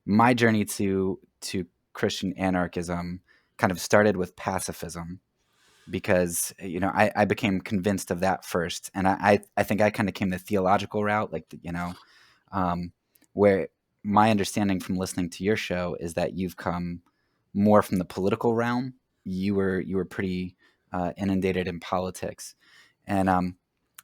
my journey to Christian anarchism kind of started with pacifism, because I became convinced of that first, and I think I kind of came the theological route, like um, where my understanding from listening to your show is that you've come more from the political realm. You were pretty inundated in politics, and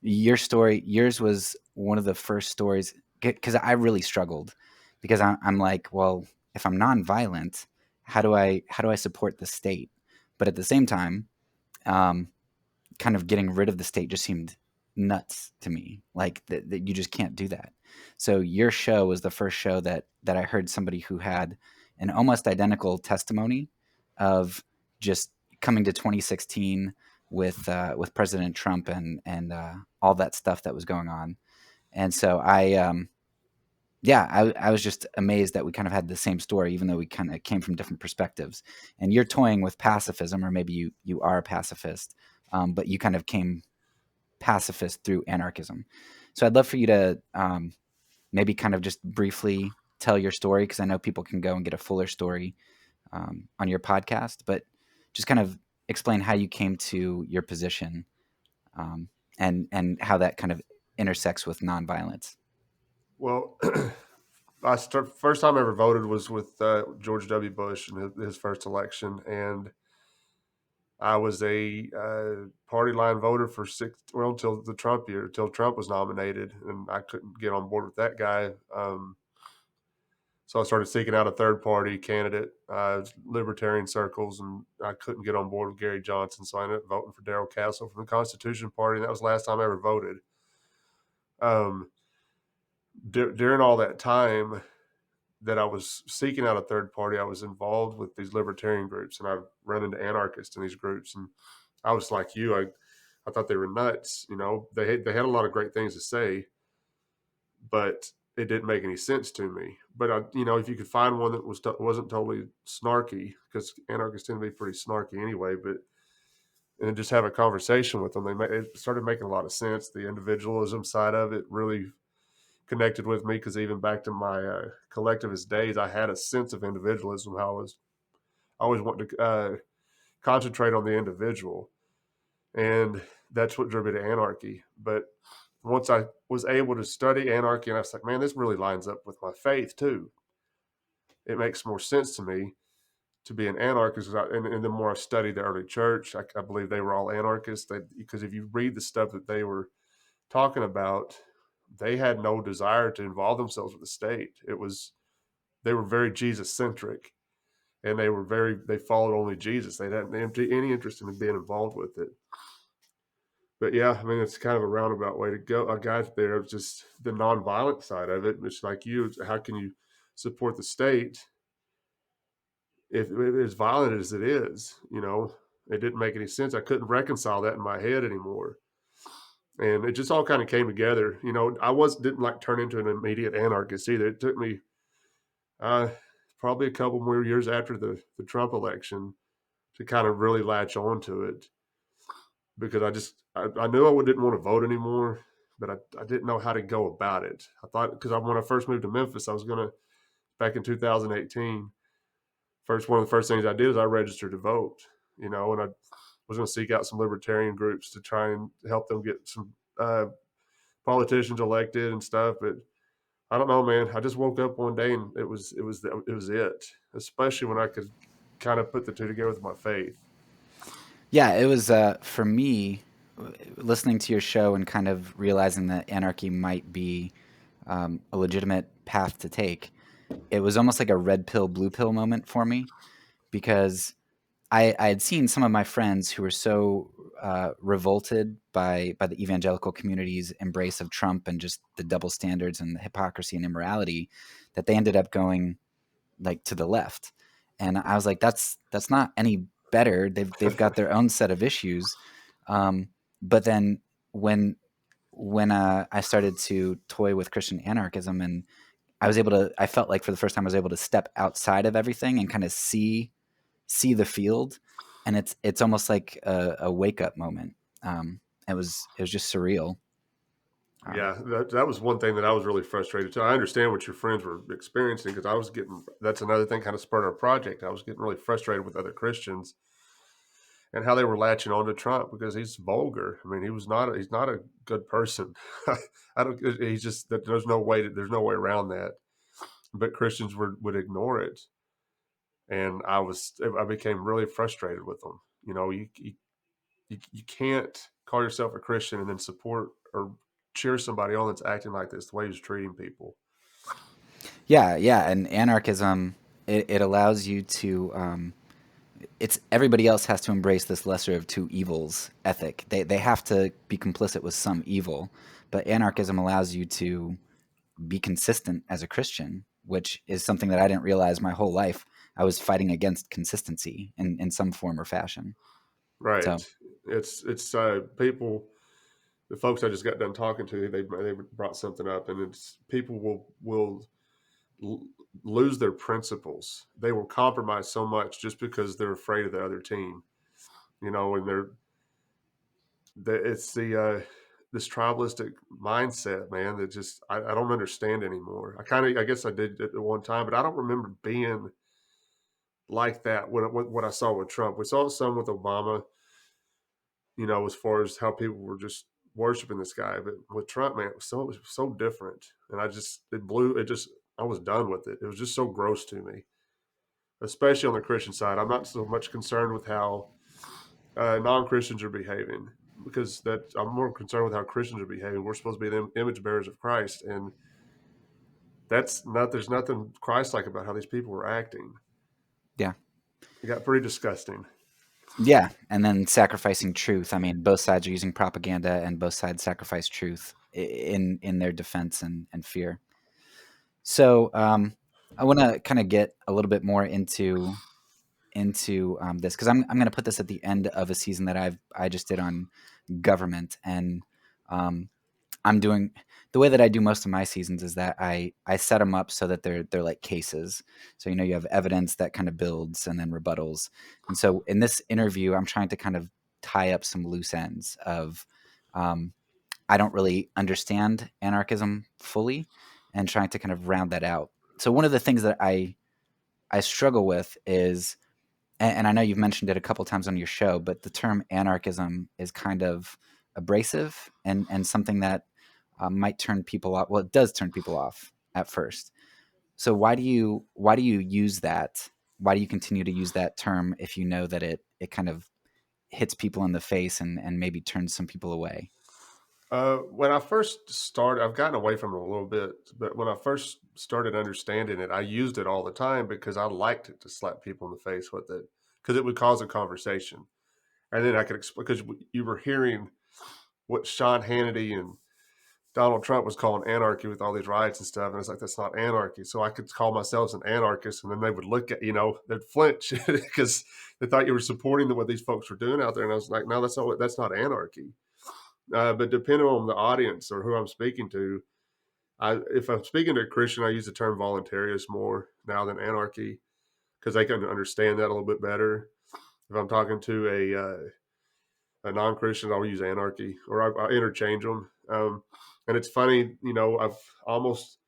yours was one of the first stories, because I really struggled, because I'm like, well, if I'm nonviolent, how do I support the state? But at the same time, um, kind of getting rid of the state just seemed nuts to me. Like that you just can't do that. So your show was the first show that I heard somebody who had an almost identical testimony of just coming to 2016 with President Trump and all that stuff that was going on. And so I was just amazed that we kind of had the same story, even though we kind of came from different perspectives. And you're toying with pacifism, or maybe you are a pacifist, but you kind of came pacifist through anarchism. So I'd love for you to maybe kind of just briefly tell your story, because I know people can go and get a fuller story on your podcast, but just kind of explain how you came to your position, and how that kind of intersects with nonviolence. Well, first time I ever voted was with George W. Bush in his first election, and I was a party line voter for until the Trump year, until Trump was nominated, and I couldn't get on board with that guy. So I started seeking out a third party candidate, libertarian circles, and I couldn't get on board with Gary Johnson. So I ended up voting for Darrell Castle from the Constitution Party, and that was the last time I ever voted. Um, During all that time that I was seeking out a third party, I was involved with these libertarian groups, and I run into anarchists in these groups. And I was like you, I thought they were nuts. They had a lot of great things to say, but it didn't make any sense to me. But if you could find one that wasn't totally snarky, because anarchists tend to be pretty snarky anyway, and then just have a conversation with them, it started making a lot of sense. The individualism side of it really connected with me, because even back to my collectivist days, I had a sense of individualism. How I always wanted to concentrate on the individual, and that's what drew me to anarchy. But once I was able to study anarchy, and I was like, man, this really lines up with my faith too. It makes more sense to me to be an anarchist. And the more I studied the early church, I believe they were all anarchists. Because if you read the stuff that they were talking about, they had no desire to involve themselves with the state. They were very Jesus centric, and they followed only Jesus. They didn't have any interest in being involved with it. But yeah, I mean, it's kind of a roundabout way to go. I got there. It was just the nonviolent side of it. It's like how can you support the state if it is violent as it is? It didn't make any sense. I couldn't reconcile that in my head anymore. And it just all kind of came together. I didn't like turn into an immediate anarchist either. It took me uh, probably a couple more years after the Trump election to kind of really latch on to it, because I knew I didn't want to vote anymore, but I didn't know how to go about it. I thought, because when I first moved to Memphis, I was going to, back in 2018, one of the first things I did is I registered to vote, and I was going to seek out some libertarian groups to try and help them get some politicians elected and stuff. But I don't know, man. I just woke up one day and it was it. Especially when I could kind of put the two together with my faith. Yeah, it was for me, listening to your show and kind of realizing that anarchy might be a legitimate path to take. It was almost like a red pill, blue pill moment for me, because I had seen some of my friends who were so revolted by the evangelical community's embrace of Trump and just the double standards and the hypocrisy and immorality, that they ended up going like to the left. And I was like, that's not any better. They've got their own set of issues. But then when I started to toy with Christian anarchism, and I felt like for the first time I was able to step outside of everything and kind of see the field, and it's almost like a wake up moment. It was just surreal. Um, Yeah, that was one thing that I was really frustrated too. I understand what your friends were experiencing because I was getting that's another thing kind of spurred our project. I was getting really frustrated with other Christians and how they were latching on to Trump because he's vulgar. I mean, he's not a good person. I don't he's just that there's no way around that. But Christians would ignore it, and I became really frustrated with them. You know, you can't call yourself a Christian and then support or cheer somebody on that's acting like this, the way he's treating people. yeah, yeah, and anarchism, it allows you to. It's everybody else has to embrace this lesser of two evils ethic. They have to be complicit with some evil, but anarchism allows you to be consistent as a Christian, which is something that I didn't realize my whole life. I was fighting against consistency in some form or fashion. Right. So It's people, the folks I just got done talking to, they brought something up, and it's people will l- lose their principles. They will compromise so much just because they're afraid of the other team. You know, and it's the this tribalistic mindset, man. That just I don't understand anymore. I guess I did at one time, but I don't remember being like that when what I saw with Trump. We saw some with Obama, you know, as far as how people were just worshiping this guy. But with Trump, man, it was so different. And I was done with it. It was just so gross to me, especially on the Christian side. I'm not so much concerned with how non Christians are behaving because I'm more concerned with how Christians are behaving. We're supposed to be the image bearers of Christ. And there's nothing Christ like about how these people were acting. yeah, It got pretty disgusting. yeah, and then sacrificing truth. I mean, both sides are using propaganda, and both sides sacrifice truth in their defense and fear. So I want to kind of get a little bit more into this because I'm going to put this at the end of a season that I just did on government, and um, I'm doing the way that I do most of my seasons is that I set them up so that they're like cases. So you have evidence that kind of builds and then rebuttals. And so in this interview, I'm trying to kind of tie up some loose ends of um, I don't really understand anarchism fully, and trying to kind of round that out. So one of the things that I struggle with is, and I know you've mentioned it a couple times on your show, but the term anarchism is kind of abrasive and something that might turn people off. Well, it does turn people off at first. So why do you use that? Why do you continue to use that term if you know that it kind of hits people in the face and maybe turns some people away? When I first started, I've gotten away from it a little bit, but when I first started understanding it, I used it all the time because I liked it to slap people in the face with it because it would cause a conversation. And then I could explain because you were hearing what Sean Hannity and Donald Trump was calling anarchy with all these riots and stuff. And it's like, that's not anarchy. So I could call myself an anarchist, and then they would look at, they'd flinch because they thought you were supporting what these folks were doing out there. And I was like, no, that's not anarchy. But depending on the audience or who I'm speaking to, if I'm speaking to a Christian, I use the term voluntaryist more now than anarchy because they can understand that a little bit better. If I'm talking to a non-Christian, I'll use anarchy or I interchange them. And it's funny, I've almost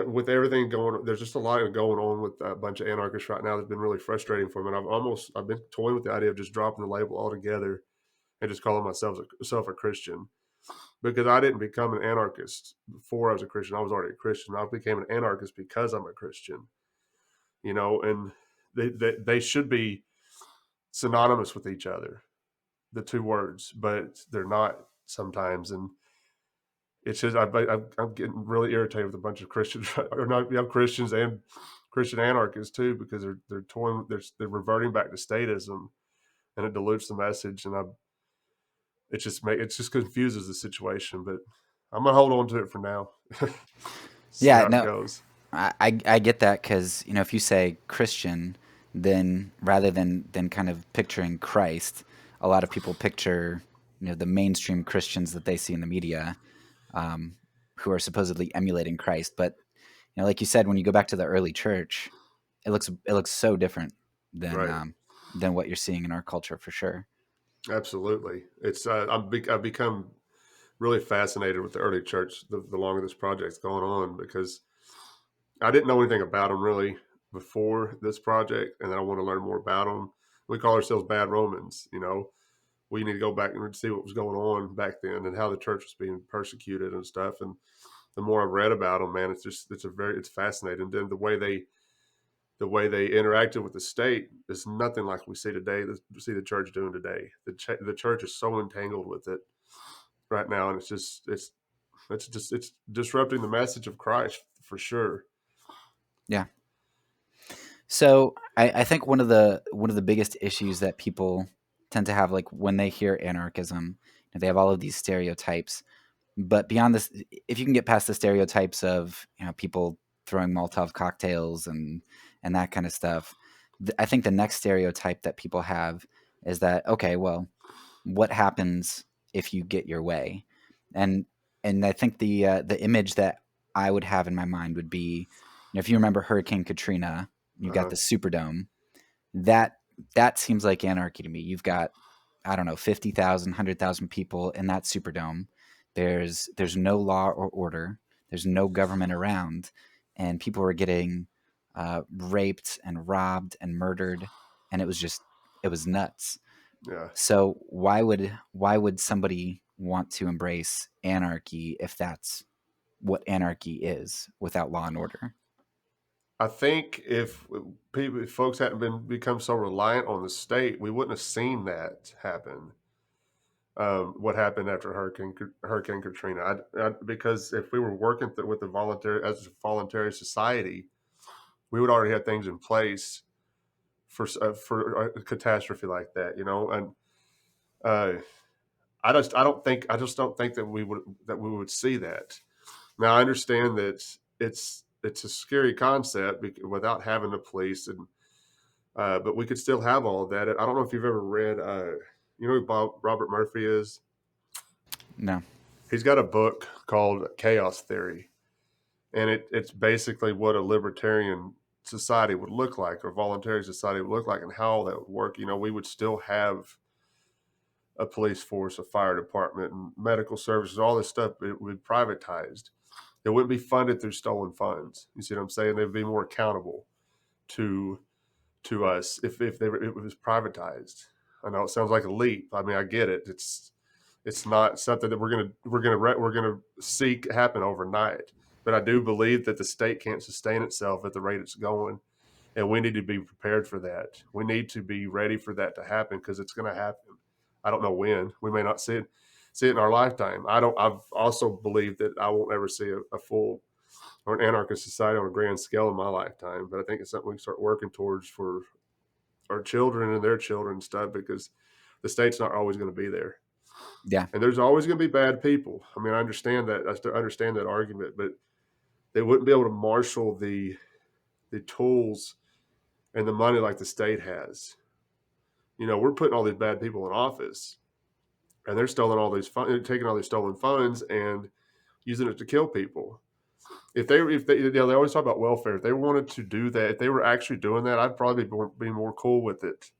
with everything going, there's just a lot going on with a bunch of anarchists right now that's been really frustrating for me. And I've been toying with the idea of just dropping the label altogether and just calling myself a Christian because I didn't become an anarchist before I was a Christian. I was already a Christian. I became an anarchist because I'm a Christian, and they should be synonymous with each other, the two words, but they're not sometimes. And it's just I'm getting really irritated with a bunch of Christians or not Christians and Christian anarchists too because they're reverting back to statism and it dilutes the message and it just confuses the situation. But I'm gonna hold on to it for now. See Yeah, how it no, goes. I get that because if you say Christian, then rather than kind of picturing Christ, a lot of people picture the mainstream Christians that they see in the media, um, who are supposedly emulating Christ. But like you said, when you go back to the early church, it looks so different than Right. um, than what you're seeing in our culture for sure. Absolutely. I've become really fascinated with the early church the longer this project's going on, because I didn't know anything about them really before this project, and then I want to learn more about them. We call ourselves bad Romans, you know. We need to go back and see what was going on back then and how the church was being persecuted and stuff. And the more I've read about them, man, it's fascinating. And then the way they interacted with the state is nothing like we see today. See the church doing today. The church is so entangled with it right now, and it's disrupting the message of Christ for sure. Yeah. So I think one of the biggest issues that people tend to have, like when they hear anarchism, they have all of these stereotypes. But beyond this, if you can get past the stereotypes of people throwing Molotov cocktails and that kind of stuff, I think the next stereotype that people have is that, okay, well, what happens if you get your way? And and I think the image that I would have in my mind would be, if you remember Hurricane Katrina, you've got Uh, the Superdome. That seems like anarchy to me. You've got, I don't know, 50,000, 100,000 people in that Superdome. There's no law or order. There's no government around, and people were getting raped and robbed and murdered, and it was nuts. yeah, So why would somebody want to embrace anarchy if that's what anarchy is without law and order? I think if folks hadn't become so reliant on the state, we wouldn't have seen that happen. What happened after Hurricane Katrina? Because if we were working with the voluntary as a voluntary society, we would already have things in place for a catastrophe like that, you know. And uh, I just don't think that we would see that. Now I understand that it's a scary concept without having the police, and but we could still have all of that. I don't know if you've ever read, you know who Robert Murphy is. No. He's got a book called Chaos Theory, and it's basically what a libertarian society would look like, or voluntary society would look like, and how all that would work. You know, we would still have a police force, a fire department, and medical services, all this stuff. It would be privatized. It wouldn't be funded through stolen funds. You see what I'm saying? They would be more accountable to us if it was privatized. I know it sounds like a leap. I mean, I get it. It's not something that we're gonna seek happen overnight. But I do believe that the state can't sustain itself at the rate it's going, and we need to be prepared for that. We need to be ready for that to happen, because it's going to happen. I don't know when. We may not see it in our lifetime. I don't. I've also believed that I won't ever see a full or an anarchist society on a grand scale in my lifetime. But I think it's something we can start working towards for our children and their children and stuff, because the state's not always going to be there, Yeah. and there's always going to be bad people. I mean, I understand that. I still understand that argument, but they wouldn't be able to marshal the tools and the money like the state has. You know, we're putting all these bad people in office, and they're stealing all these taking all these stolen funds and using it to kill people. If they you know, they always talk about welfare. If they wanted to do that, if they were actually doing that, I'd probably be more cool with it.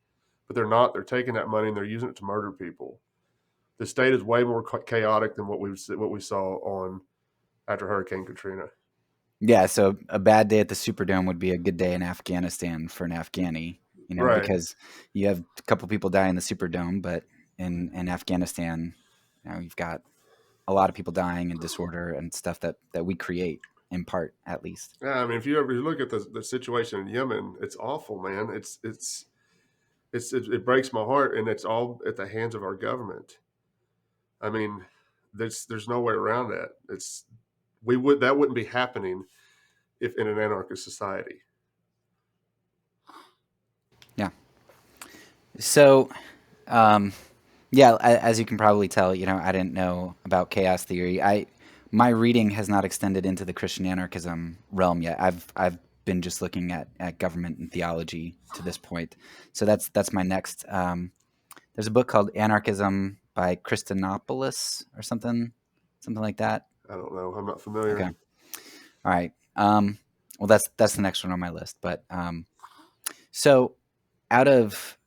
But they're not. They're taking that money and they're using it to murder people. The state is way more chaotic than what we saw on after Hurricane Katrina. Yeah, so a bad day at the Superdome would be a good day in Afghanistan for an Afghani, Right. because you have a couple people die in the Superdome, but in Afghanistan, you've got a lot of people dying and disorder and stuff that we create in part, at least. Yeah, I mean, if you ever look at the situation in Yemen, it's awful, man. It breaks my heart, and it's all at the hands of our government. I mean, there's no way around that. That wouldn't be happening if in an anarchist society. Yeah. So, um, yeah, as you can probably tell, I didn't know about chaos theory. My reading has not extended into the Christian anarchism realm yet. I've been just looking at government and theology to this point. So that's my next. There's a book called Anarchism by Christopoulos or something like that. I don't know. I'm not Okay, familiar. all right. Well, that's the next one on my list. But so out of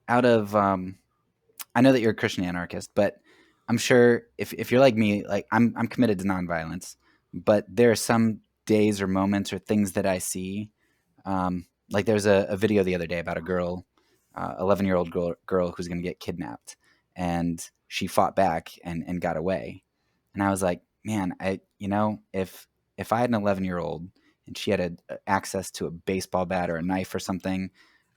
I know that you're a Christian anarchist, but I'm sure if you're like me, like I'm committed to nonviolence, but there are some days or moments or things that I see. Like there's a video the other day about a girl, 11-year-old girl who's going to get kidnapped, and she fought back and got away. And I was like, man, if I had an 11-year-old and she had access to a baseball bat or a knife or something,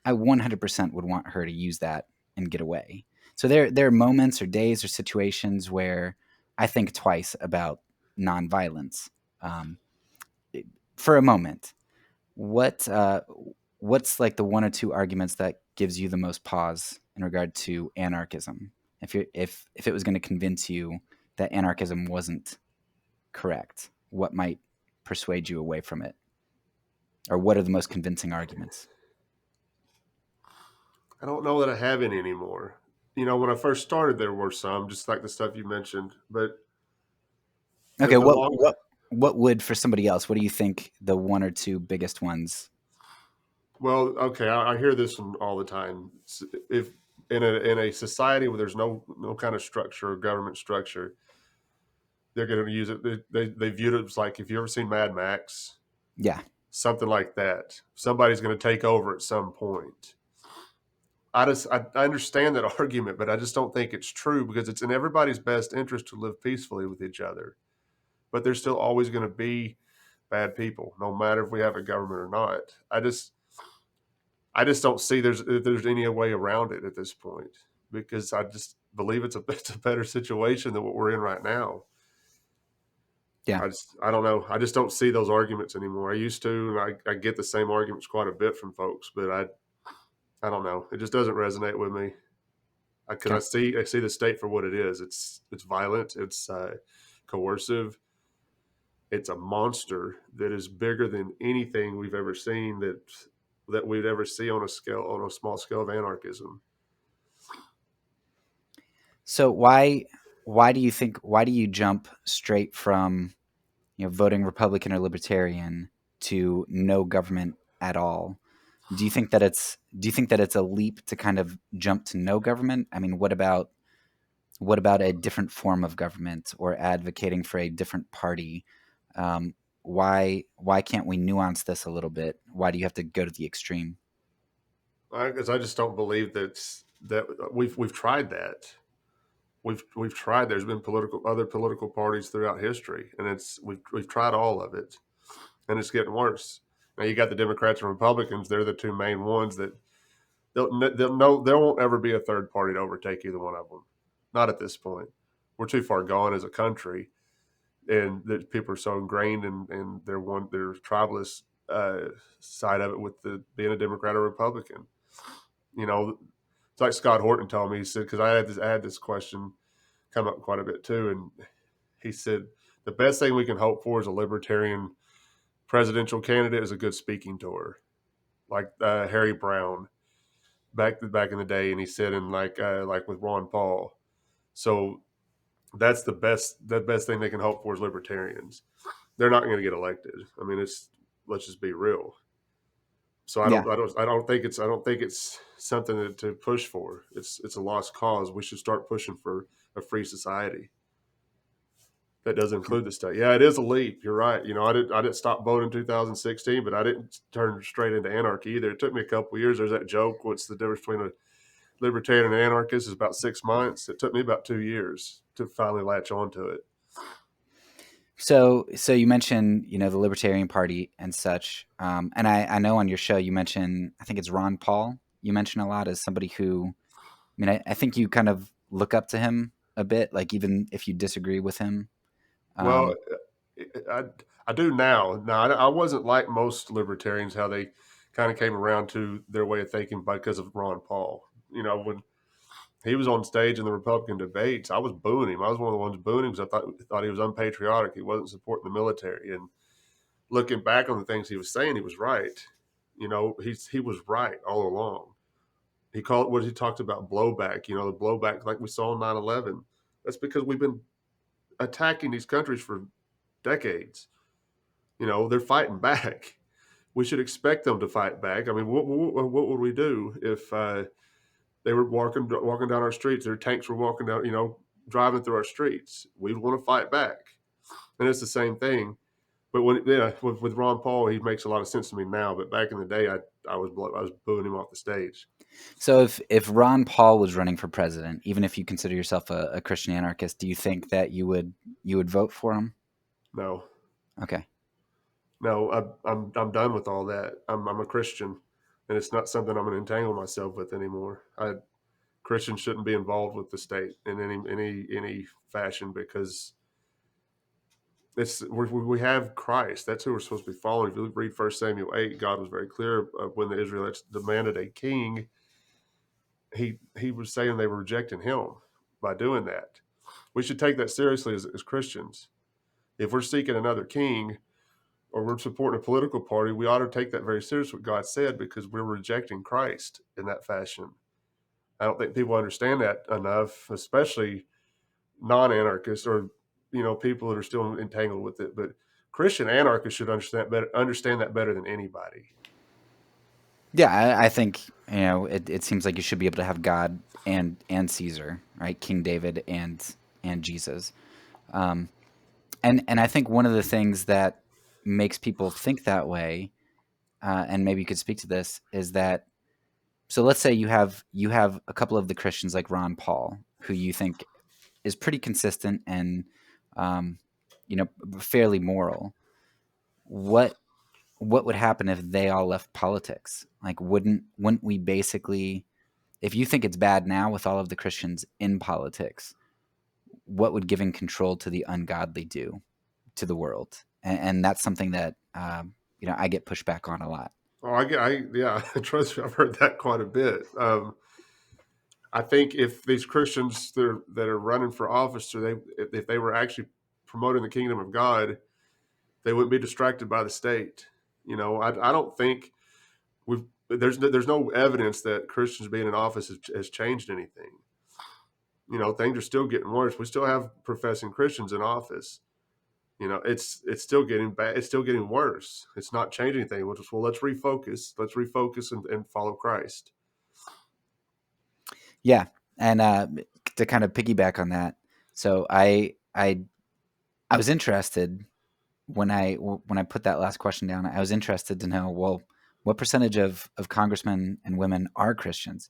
I 100% would want her to use that and get away. So there are moments or days or situations where I think twice about nonviolence, um, for a moment. What what's like the one or two arguments that gives you the most pause in regard to anarchism? If it was going to convince you that anarchism wasn't correct, what might persuade you away from it, or what are the most convincing arguments? I don't know that I have any anymore. When I first started, there were some, just like the stuff you mentioned. But Okay, the long, what would for somebody else? What do you think the one or two biggest ones? well, okay, I hear this all the time. If in a society where there's no kind of structure or government structure, they're going to use it. They viewed it as like, if you ever seen Mad Max, Yeah, something like that. Somebody's going to take over at some point. I understand that argument, but I just don't think it's true, because it's in everybody's best interest to live peacefully with each other. But there's still always going to be bad people, no matter if we have a government or not. I just don't see there's any way around it at this point, because I just believe it's a better situation than what we're in right now. yeah, I don't know. I just don't see those arguments anymore. I used to, and I get the same arguments quite a bit from folks, but I don't know. It just doesn't resonate with me. Because okay. I see the state for what it is. It's violent. It's coercive. It's a monster that is bigger than anything we've ever seen, that we'd ever see on a small scale of anarchism. So why do you jump straight from voting Republican or Libertarian to no government at all? Do you think that it's a leap to kind of jump to no government? I mean, what about a different form of government or advocating for a different party? Why can't we nuance this a little bit? Why do you have to go to the extreme? Because I just don't believe that we've tried that. We've tried. There's been other political parties throughout history, and we've tried all of it, and it's getting worse. Now you got the Democrats and Republicans; they're the two main ones that they'll know there won't ever be a third party to overtake either one of them. Not at this point. We're too far gone as a country, and that people are so ingrained in their tribalist side of it, with being a Democrat or Republican. You know, it's like Scott Horton told me. He said, because I had this question come up quite a bit too, and he said the best thing we can hope for is a libertarian presidential candidate is a good speaking tour, like Harry Brown back in the day, and he said, and like with Ron Paul. So that's the best thing they can hope for is libertarians. They're not going to get elected. I mean, let's just be real. So Yeah. I don't think it's something to push for. It's a lost cause. We should start pushing for a free society that does include the state. Yeah, it is a leap. You're right. I didn't stop voting in 2016, but I didn't turn straight into anarchy either. It took me a couple of years. There's that joke. What's the difference between a libertarian and anarchist? Is about 6 months. It took me about 2 years to finally latch onto it. So you mentioned, the Libertarian Party and such, and I know on your show you mention, I think it's Ron Paul. You mention a lot as somebody who, I mean, I think you kind of look up to him a bit, like even if you disagree with him. Well, Um, I I do now. Now I wasn't like most libertarians, how they kind of came around to their way of thinking because of Ron Paul. When he was on stage in the Republican debates, I was booing him. I was one of the ones booing him because I thought he was unpatriotic. He wasn't supporting the military. And looking back on the things he was saying, he was right. He was right all along. He called what he talked about blowback. The blowback like we saw on 9/11. That's because we've been attacking these countries for decades. They're fighting back. We should expect them to fight back. I mean, what would we do if they were walking down our streets? Their tanks were walking down. driving through our streets. We want to fight back, and it's the same thing. But when yeah, with Ron Paul, he makes a lot of sense to me now. But back in the day, I was booing him off the stage. So if Ron Paul was running for president, even if you consider yourself a Christian anarchist, do you think that you would vote for him? No, Okay. no, I'm done with all that. I'm a Christian, and it's not something I'm going to entangle myself with anymore. Christians shouldn't be involved with the state in any fashion because we have Christ. That's who we're supposed to be following. If you read 1 Samuel 8, God was very clear when the Israelites demanded a king. He was saying they were rejecting him by doing that. We should take that seriously as Christians. If we're seeking another king or we're supporting a political party, we ought to take that very seriously, what God said, because we're rejecting Christ in that fashion. I don't think people understand that enough, especially non-anarchists or people that are still entangled with it. But Christian anarchists should understand that better than anybody. Yeah, I think it seems like you should be able to have God and Caesar, right? King David and Jesus. Um, and I think one of the things that makes people think that way, and maybe you could speak to this, is that so let's say you have a couple of the Christians like Ron Paul, who you think is pretty consistent and um, fairly moral. What what would happen if they all left politics? Like, wouldn't we basically, if you think it's bad now with all of the Christians in politics, what would giving control to the ungodly do to the world? And that's something that I get pushed back on a lot. Oh, yeah, trust me, I've heard that quite a bit. I think if these Christians that are running for office, or if they were actually promoting the kingdom of God, they wouldn't be distracted by the state. I don't think there's no evidence that Christians being in office has changed anything. Things are still getting worse. We still have professing Christians in office. It's still getting bad. It's still getting worse. It's not changing anything. Well, let's refocus. Let's refocus and follow Christ. Yeah, and to kind of piggyback on that, so I was interested when I put that last question down. I was interested to know, well, what percentage of congressmen and women are Christians?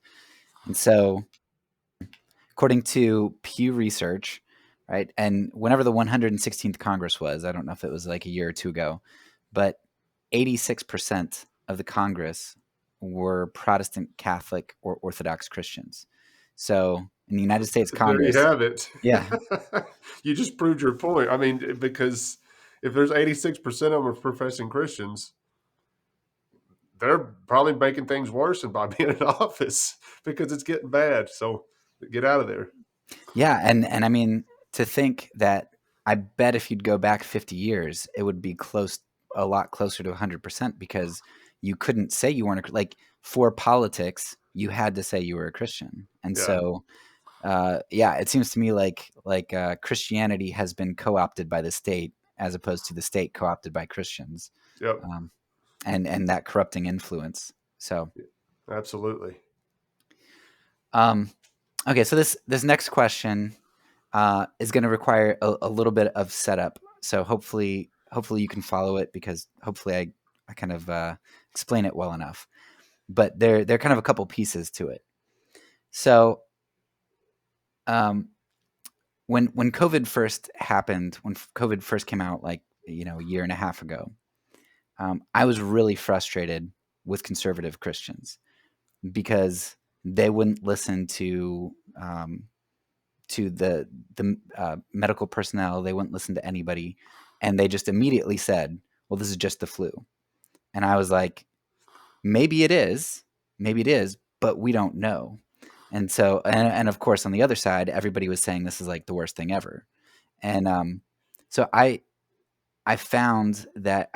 And so, according to Pew Research, right, and whenever the 116th Congress was, I don't know if it was like a year or two ago, but 86% of the Congress were Protestant, Catholic, or Orthodox Christians. So in the United States There you Congress, have it. yeah, You just proved your point. I mean, because if there's 86% of them are professing Christians, they're probably making things worse and by being in office because it's getting bad. So get out of there. yeah, and I mean, to think that, I bet if you'd go back 50 years, it would be a lot closer to 100%, because you couldn't say you weren't like, for politics, you had to say you were a Christian. And Yeah. so yeah, it seems to me like Christianity has been co-opted by the state, as opposed to the state co-opted by Christians, Yep. um, and that corrupting influence. So Absolutely. um, okay, so this next question is going to require a little bit of setup. So hopefully you can follow it, because hopefully I kind of explain it well enough. But there are kind of a couple pieces to it. So um, when COVID first happened, when COVID first came out, like a year and a half ago, I was really frustrated with conservative Christians, because they wouldn't listen to the medical personnel. They wouldn't listen to anybody, and they just immediately said, "Well, this is just the flu." And I was like, maybe it is, but we don't know. And so, and of course, on the other side, everybody was saying this is like the worst thing ever. And so I found that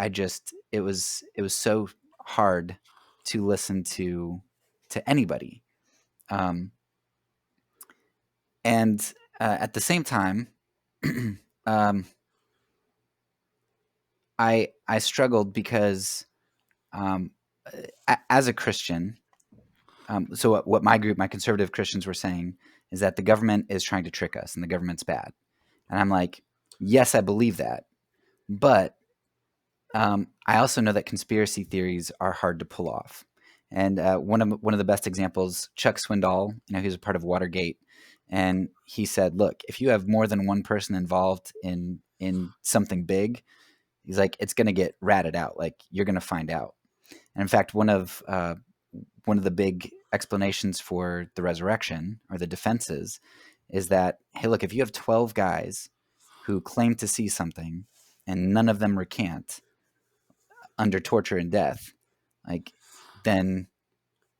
it was so hard to listen to anybody. Um, and at the same time, um, I struggled because um, as a Christian, so what my group, my conservative Christians, were saying is that the government is trying to trick us and the government's bad. And I'm like, yes, I believe that. But I also know that conspiracy theories are hard to pull off. And one of the best examples, Chuck Swindoll, he was a part of Watergate, and he said, "Look, if you have more than one person involved in something big, he's like, it's going to get ratted out. Like you're going to find out." And in fact, one of the big explanations for the resurrection or the defenses is that, hey, look, if you have 12 guys who claim to see something and none of them recant under torture and death, like then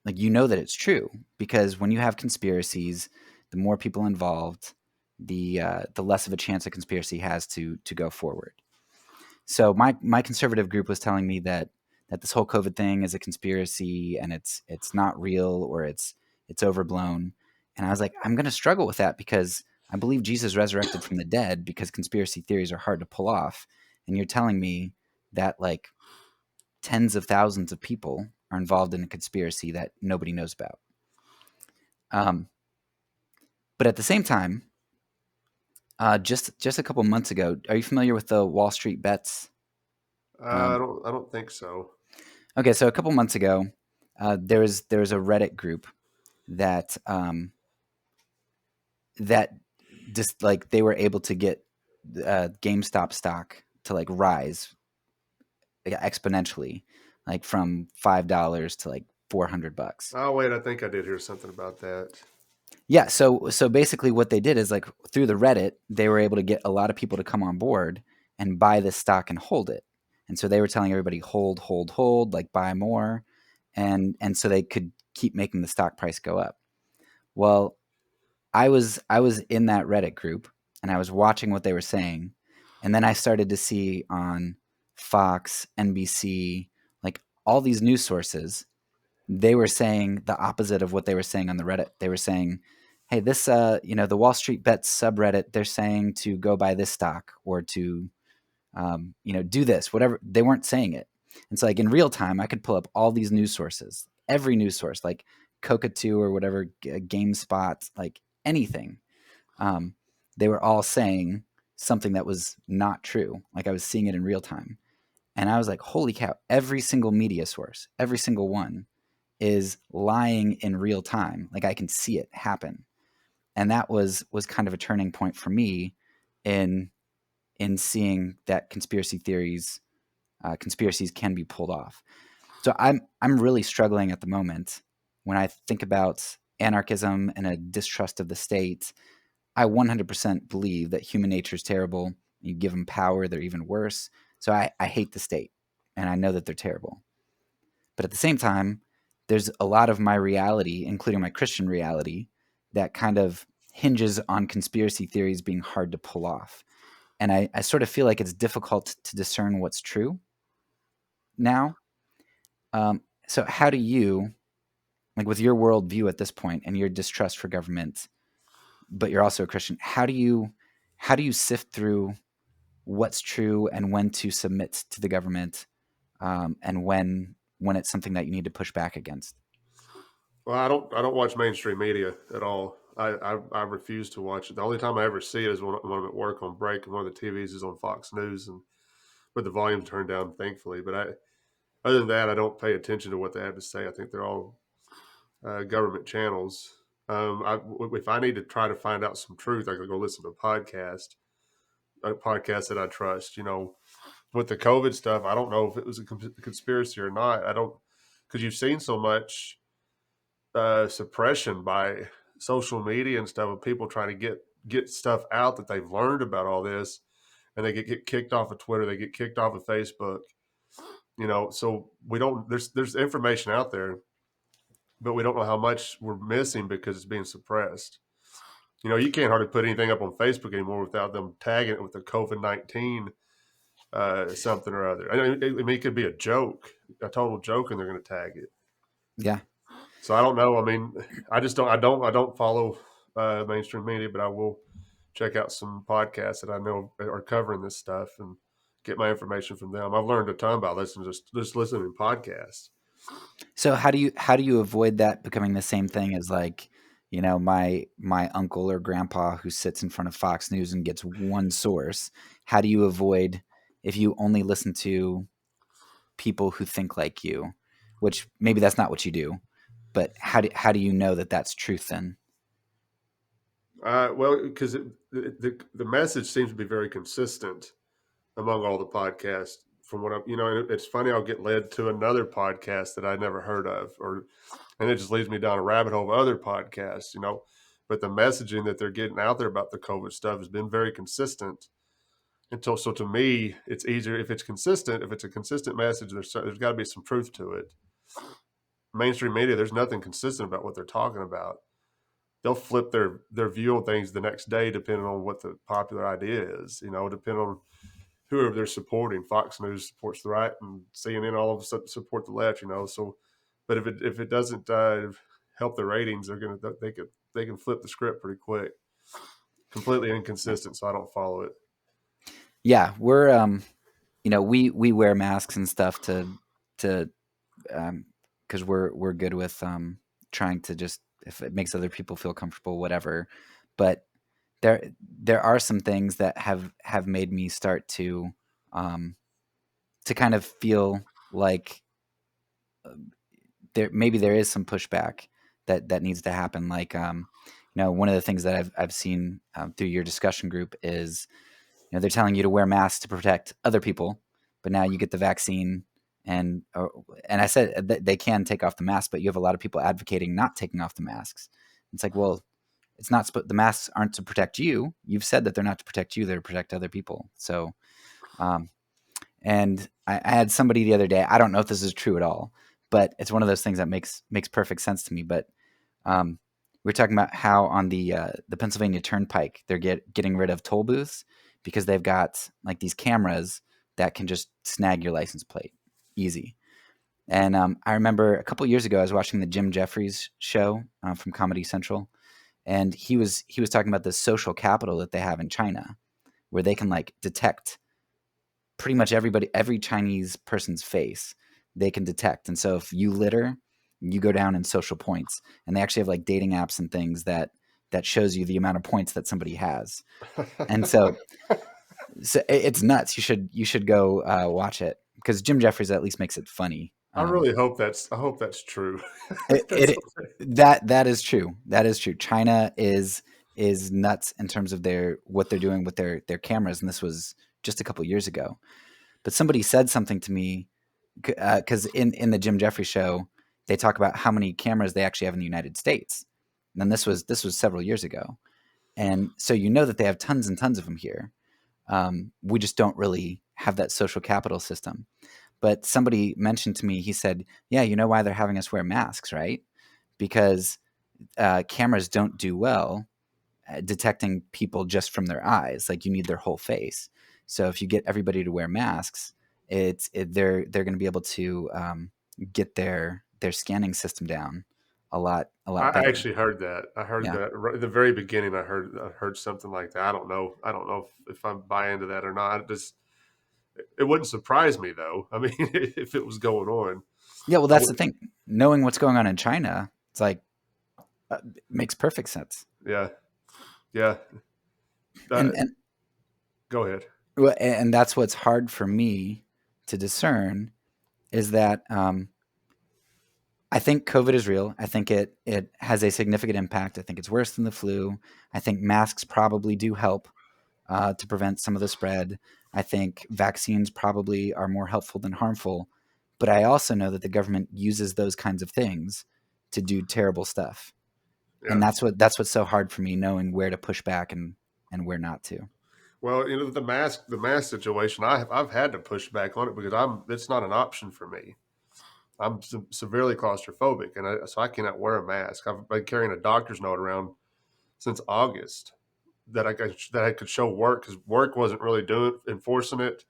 like that it's true, because when you have conspiracies, the more people involved, the less of a chance a conspiracy has to go forward. So my conservative group was telling me that this whole COVID thing is a conspiracy and it's not real, or it's overblown. And I was like, I'm going to struggle with that because I believe Jesus resurrected from the dead, because conspiracy theories are hard to pull off. And you're telling me that like tens of thousands of people are involved in a conspiracy that nobody knows about. Um, but at the same time, just a couple months ago, are you familiar with the Wall Street bets? Um, I don't think so. okay, so a couple months ago, there was a Reddit group that that just like they were able to get GameStop stock to like rise exponentially, like from $5 to like $400. Oh wait, I think I did hear something about that. Yeah, so basically what they did is like through the Reddit, they were able to get a lot of people to come on board and buy this stock and hold it. And so they were telling everybody hold, hold, hold, like buy more, and so they could keep making the stock price go up. Well, I was in that Reddit group and I was watching what they were saying, and then I started to see on Fox, NBC, like all these news sources, they were saying the opposite of what they were saying on the Reddit. They were saying, "Hey, this, the Wall Street Bets subreddit, they're saying to go buy this stock or to, do this, whatever." They weren't saying it, and so like in real time, I could pull up all these news sources, every news source, like Coca-2 or whatever, GameSpot, like anything. Um, they were all saying something that was not true. Like I was seeing it in real time, and I was like, "Holy cow!" Every single media source, every single one is lying in real time. Like I can see it happen. And that was kind of a turning point for me in seeing that conspiracies can be pulled off. So I'm really struggling at the moment when I think about anarchism and a distrust of the state. I 100% believe that human nature is terrible. You give them power, they're even worse. So I hate the state, and I know that they're terrible. But at the same time, there's a lot of my reality, including my Christian reality, that kind of hinges on conspiracy theories being hard to pull off. And I sort of feel like it's difficult to discern what's true now. So, how do you, like with your worldview at this point and your distrust for government, but you're also a Christian, how do you sift through what's true and when to submit to the government, and when it's something that you need to push back against? Well, I don't watch mainstream media at all. I refuse to watch it. The only time I ever see it is when I'm at work on break, and one of the TVs is on Fox News, and with the volume turned down, thankfully. But other than that, I don't pay attention to what they have to say. I think they're all government channels. If I need to try to find out some truth, I could go listen to a podcast that I trust. With the COVID stuff, I don't know if it was a conspiracy or not. I don't, because you've seen so much suppression by social media and stuff of people trying to get stuff out that they've learned about all this, and they get kicked off of Twitter, they get kicked off of Facebook. So we don't. There's information out there, but we don't know how much we're missing because it's being suppressed. You can't hardly put anything up on Facebook anymore without them tagging it with the COVID-19 something or other. I mean, it could be a joke, a total joke, and they're going to tag it. Yeah. So I don't know. I mean, I just don't. I don't follow mainstream media, but I will check out some podcasts that I know are covering this stuff and get my information from them. I've learned a ton about listening, just listening to podcasts. So how do you avoid that becoming the same thing as like You know, my uncle or grandpa who sits in front of Fox News and gets one source. How do you avoid if you only listen to people who think like you, which maybe that's not what you do, but how do you know that that's truth then? Well, because the message seems to be very consistent among all the podcasts. From what I'm, and it's funny, I'll get led to another podcast that I never heard of, and it just leads me down a rabbit hole of other podcasts, But the messaging that they're getting out there about the COVID stuff has been very consistent. Until so to me, it's easier if it's consistent. If it's a consistent message, there's got to be some truth to it. Mainstream media, there's nothing consistent about what they're talking about. They'll flip their view on things the next day depending on what the popular idea is. Depending on whoever they're supporting. Fox News supports the right, and CNN all of a sudden support the left. So, but if it doesn't help the ratings, they can flip the script pretty quick. Completely inconsistent, so I don't follow it. Yeah, we're we wear masks and stuff to because we're good with trying to just if it makes other people feel comfortable, whatever. But there are some things that have made me start um, to kind of feel like there is some pushback that needs to happen. Like one of the things that I've seen through your discussion group is they're telling you to wear masks to protect other people, but now you get the vaccine and I said that they can take off the mask, but you have a lot of people advocating not taking off the masks. It's like, well, it's not the masks aren't to protect you. You've said that they're not to protect you; they're to protect other people. So, um, and I had somebody the other day. I don't know if this is true at all, but it's one of those things that makes perfect sense to me. But we are talking about how on the Pennsylvania Turnpike they're getting rid of toll booths because they've got like these cameras that can just snag your license plate easy. And I remember a couple years ago I was watching the Jim Jeffries show from Comedy Central, and he was talking about the social capital that they have in China, where they can like detect pretty much every Chinese person's face they can detect. And so if you litter, you go down in social points. And they actually have like dating apps and things that shows you the amount of points that somebody has. And so it's nuts. You should go watch it because Jim Jeffries at least makes it funny. I hope that's true. It, That's it that is true. That is true. China is nuts in terms of what they're doing with their cameras, and this was just a couple years ago. But somebody said something to me because in the Jim Jeffries show, they talk about how many cameras they actually have in the United States. And then this was several years ago, and so that they have tons and tons of them here. We just don't really have that social capital system. But somebody mentioned to me, he said, "Yeah, you know why they're having us wear masks, right? Because cameras don't do well detecting people just from their eyes. Like you need their whole face. So if you get everybody to wear masks, they're going to be able to get their scanning system down a lot I better." actually heard that. I heard Yeah. that right at the very beginning. I heard something like that. I don't know. I don't know if I buy into that or not. It wouldn't surprise me though. I mean, if it was going on, Yeah. Well, I that's the would. thing. Knowing what's going on in China, it's like it makes perfect sense. Yeah, yeah. And That, and go ahead. and that's what's hard for me to discern is that I think COVID is real. I think it has a significant impact. I think it's worse than the flu. I think masks probably do help to prevent some of the spread. I think vaccines probably are more helpful than harmful. But I also know that the government uses those kinds of things to do terrible stuff, and Yeah. that's what's so hard for me knowing where to push back and where not to. Well, the mask situation. I've had to push back on it because it's not an option for me. I'm severely claustrophobic, and so I cannot wear a mask. I've been carrying a doctor's note around since August that I could show work because work wasn't really doing enforcing it,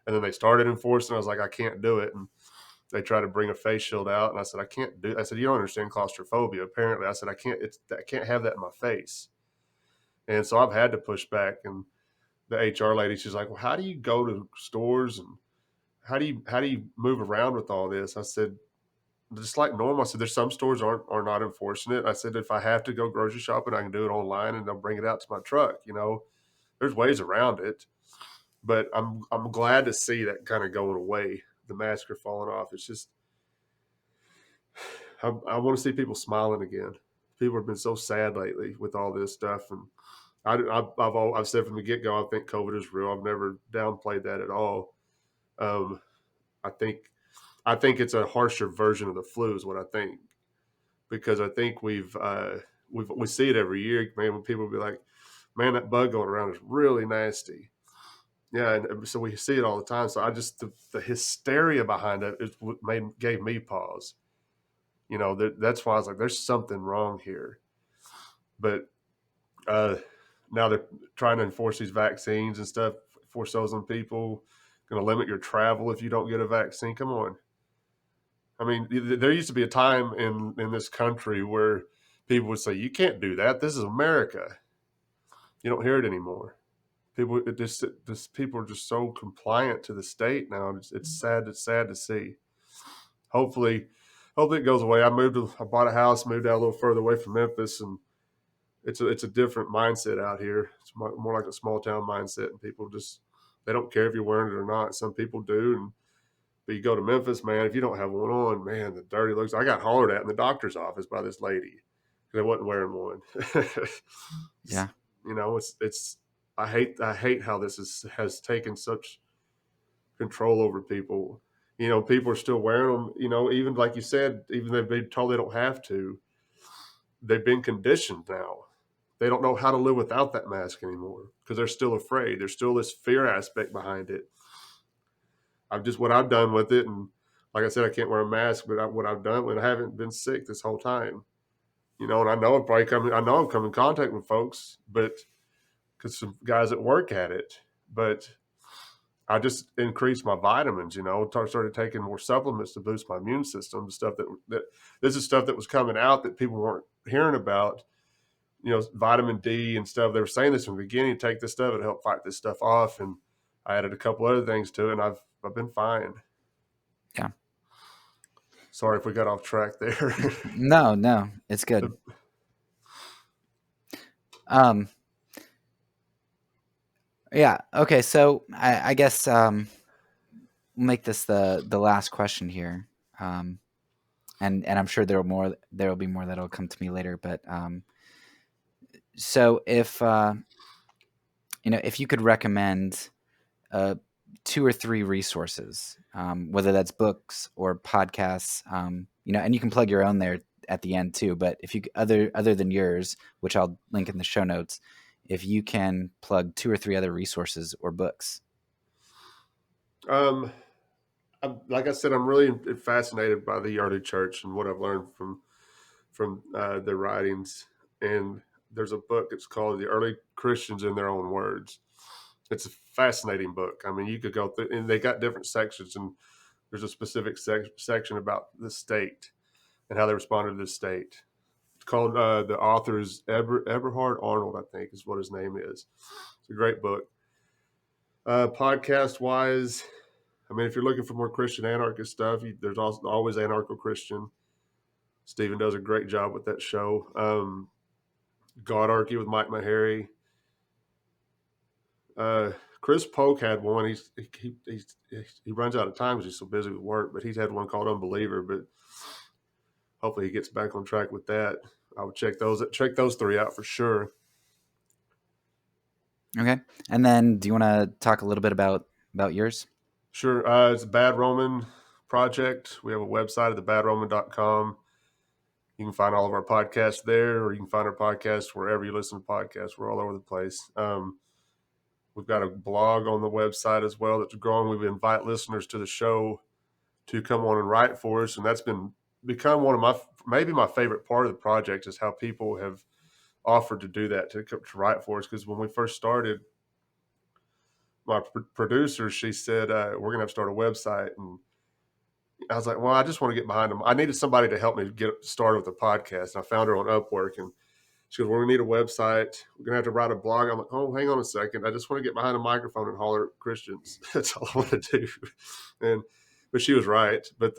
and then they started enforcing. I was like, I can't do it, and they tried to bring a face shield out, and I said, I can't do. I said, you don't understand claustrophobia. Apparently, I said, I can't have that in my face, and so I've had to push back. And the HR lady, she's like, well, how do you go to stores and how do you move around with all this? I said, just like normal. I said, there's some stores are not enforcing it. I said, if I have to go grocery shopping, I can do it online and they'll bring it out to my truck. There's ways around it, but I'm glad to see that kind of going away. The masks are falling off. It's just, I want to see people smiling again. People have been so sad lately with all this stuff. And I've said from the get go, I think COVID is real. I've never downplayed that at all. Um, I think it's a harsher version of the flu is what I think, because I think we see it every year, man. When people be like, "Man, that bug going around is really nasty." Yeah, and so we see it all the time. So I just the hysteria behind it is what gave me pause. That's why I was like, "There's something wrong here." But uh, now they're trying to enforce these vaccines and stuff, force those on people. Going to limit your travel if you don't get a vaccine. Come on. I mean, there used to be a time in this country where people would say, "You can't do that. This is America." You don't hear it anymore. People are just so compliant to the state now. It's sad. It's sad to see. Hopefully, hopefully it goes away. I bought a house, moved out a little further away from Memphis, and it's a different mindset out here. It's more like a small town mindset, and people just they don't care if you're wearing it or not. Some people do, but you go to Memphis, man, if you don't have one on, man, the dirty looks. I got hollered at in the doctor's office by this lady because I wasn't wearing one. Yeah. It's I hate how has taken such control over people. People are still wearing them. Even like you said, even they've been told they don't have to. They've been conditioned now. They don't know how to live without that mask anymore because they're still afraid. There's still this fear aspect behind it. What I've done with it, and like I said, I can't wear a mask, but what I've done when I haven't been sick this whole time, and I know I know I've come in contact with folks, but because some guys that work at it, but I just increased my vitamins, started taking more supplements to boost my immune system, stuff that this is stuff that was coming out that people weren't hearing about, vitamin D and stuff. They were saying this from the beginning, take this stuff, it help fight this stuff off. And I added a couple other things to it, and I've been fine. Yeah. Sorry if we got off track there. No, it's good. Um, yeah. Okay. So I guess we'll make this the last question here. And I'm sure there will be more that'll come to me later. But so if you could recommend two or three resources, whether that's books or podcasts, and you can plug your own there at the end too. But if you other than yours, which I'll link in the show notes, if you can plug two or three other resources or books. Like I said, I'm really fascinated by the early church and what I've learned from their writings. And there's a book. It's called "The Early Christians in Their Own Words." It's a fascinating book. I mean, you could go through, and they got different sections, and there's a specific section about the state and how they responded to the state. It's called the author is Eberhard Arnold, I think, is what his name is. It's a great book. Podcast wise, I mean, if you're looking for more Christian anarchist stuff, there's also always Anarcho Christian. Stephen does a great job with that show. Godarchy with Mike Maharry. Chris Polk had one. He runs out of time because he's so busy with work, but he's had one called Unbeliever. But hopefully he gets back on track with that. I would check those three out for sure. Okay. And then do you want to talk a little bit about yours? Sure. It's a Bad Roman project. We have a website at thebadroman.com. You can find all of our podcasts there, or you can find our podcasts wherever you listen to podcasts. We're all over the place. We've got a blog on the website as well that's growing. We invite listeners to the show to come on and write for us, and that's become one of maybe my favorite part of the project is how people have offered to do that, to write for us. Because when we first started, my producer, she said, we're going to have to start a website. And I was like, well, I just want to get behind them. I needed somebody to help me get started with a podcast. And I found her on Upwork, and she goes, we're going to need a website. We're going to have to write a blog. I'm like, oh, hang on a second. I just want to get behind a microphone and holler at Christians. That's all I want to do. But she was right. But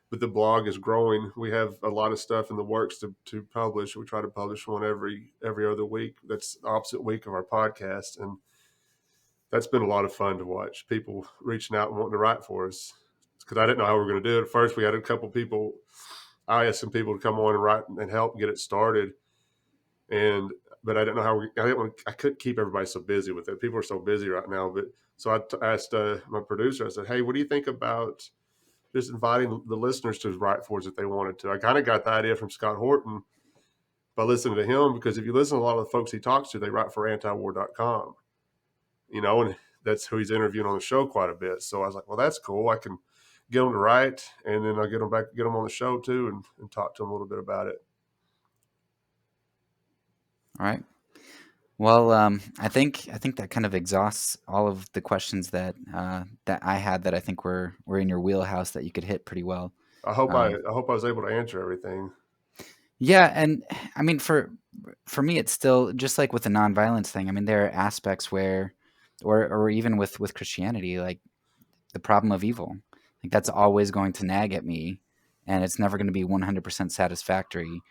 but the blog is growing. We have a lot of stuff in the works to publish. We try to publish one every other week. That's the opposite week of our podcast, and that's been a lot of fun to watch. People reaching out and wanting to write for us because I didn't know how we were going to do it. At first, we had a couple people. I asked some people to come on and write and help get it started, and but I didn't know how I didn't want. I couldn't keep everybody so busy with it. People are so busy right now. But so I asked my producer. I said, "Hey, what do you think about just inviting the listeners to write for us if they wanted to?" I kind of got the idea from Scott Horton by listening to him, because if you listen to a lot of the folks he talks to, they write for antiwar.com, and that's who he's interviewing on the show quite a bit. So I was like, well, that's cool. I can get them to write, and then I'll get them on the show too, and talk to them a little bit about it. All right. Well, I think that kind of exhausts all of the questions that I had that I think were in your wheelhouse that you could hit pretty well. Um, I hope I was able to answer everything. yeah, and I mean for me, it's still just like with the nonviolence thing. I mean, there are aspects where, or even with Christianity, like the problem of evil, like that's always going to nag at me, and it's never going to be 100% satisfactory.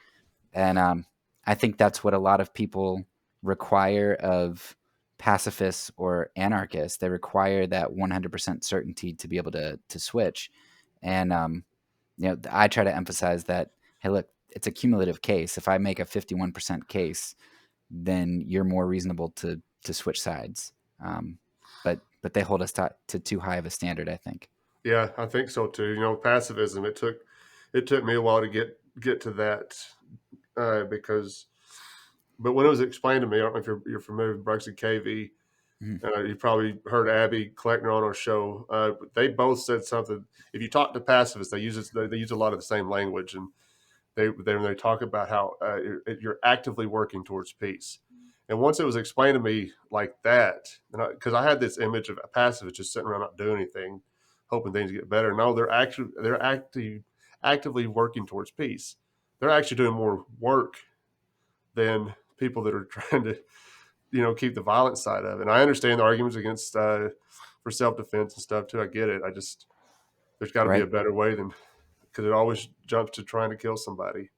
And I think that's what a lot of people require of pacifists or anarchists. They require that 100% certainty to be able to switch. And I try to emphasize that, hey, look, it's a cumulative case. If I make a 51% case, then you're more reasonable to switch sides. But they hold us to too high of a standard, I think. Yeah, I think so too. Pacifism. It took me a while to get to that, because, but when it was explained to me, I don't know if you're familiar with Brooks and KV. Mhm. You probably heard Abby Kleckner on our show. They both said something. If you talk to pacifists, they use a lot of the same language, and they talk about how you're actively working towards peace. And once it was explained to me like that, because I had this image of a pacifist just sitting around not doing anything, hoping things get better. No, actively working towards peace. They're actually doing more work than people that are trying to keep the violent side of it. And I understand the arguments against for self defense and stuff too. I get it. I just there's got to be a Right? better way than, because it always jumps to trying to kill somebody.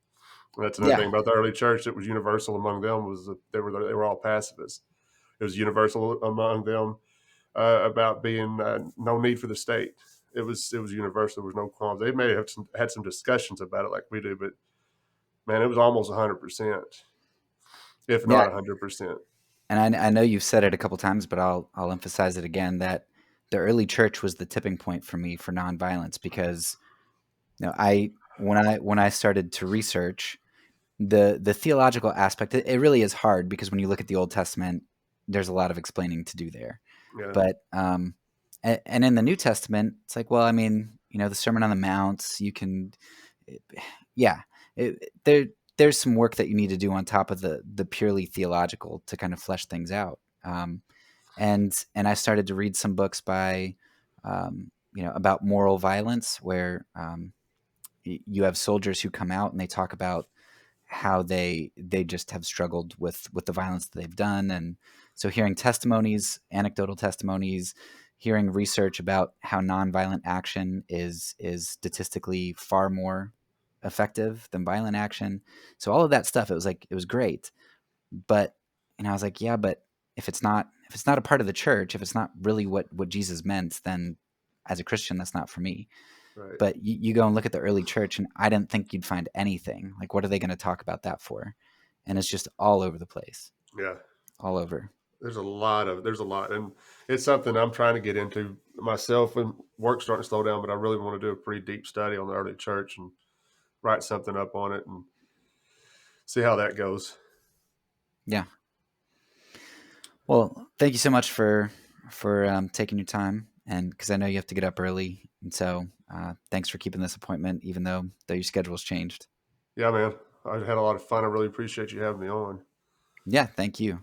And that's another Yeah. thing about the early church that was universal among them, was that they were all pacifists. It was universal among them about being no need for the state. It was universal. There was no qualms. They may have had some discussions about it like we do, but man, it was almost 100%, if not Yeah. 100%. And I know you've said it a couple times, but I'll emphasize it again that the early church was the tipping point for me for nonviolence because I when I started to research the theological aspect, it really is hard because when you look at the Old Testament, there's a lot of explaining to do there. Yeah, But and in the New Testament, it's like, well, I mean, the Sermon on the Mount, you can, yeah, there's some work that you need to do on top of the purely theological to kind of flesh things out. And I started to read some books by, about moral violence, where you have soldiers who come out and they talk about how they just have struggled with the violence that they've done. And so hearing testimonies, anecdotal testimonies, hearing research about how nonviolent action is statistically far more effective than violent action. So all of that stuff, it was great. But I was like, yeah, but if it's not a part of the church, if it's not really what Jesus meant, then as a Christian, that's not for me. right. But you go and look at the early church, and I didn't think you'd find anything. Like, what are they going to talk about that for? And it's just all over the place, Yeah, all over. there's a lot, and it's something I'm trying to get into myself. And work's starting to slow down, but I really want to do a pretty deep study on the early church and write something up on it and see how that goes. Yeah. Well, thank you so much for taking your time, and because I know you have to get up early, and so thanks for keeping this appointment, even though your schedule's changed. Yeah, man, I had a lot of fun. I really appreciate you having me on. Yeah, thank you.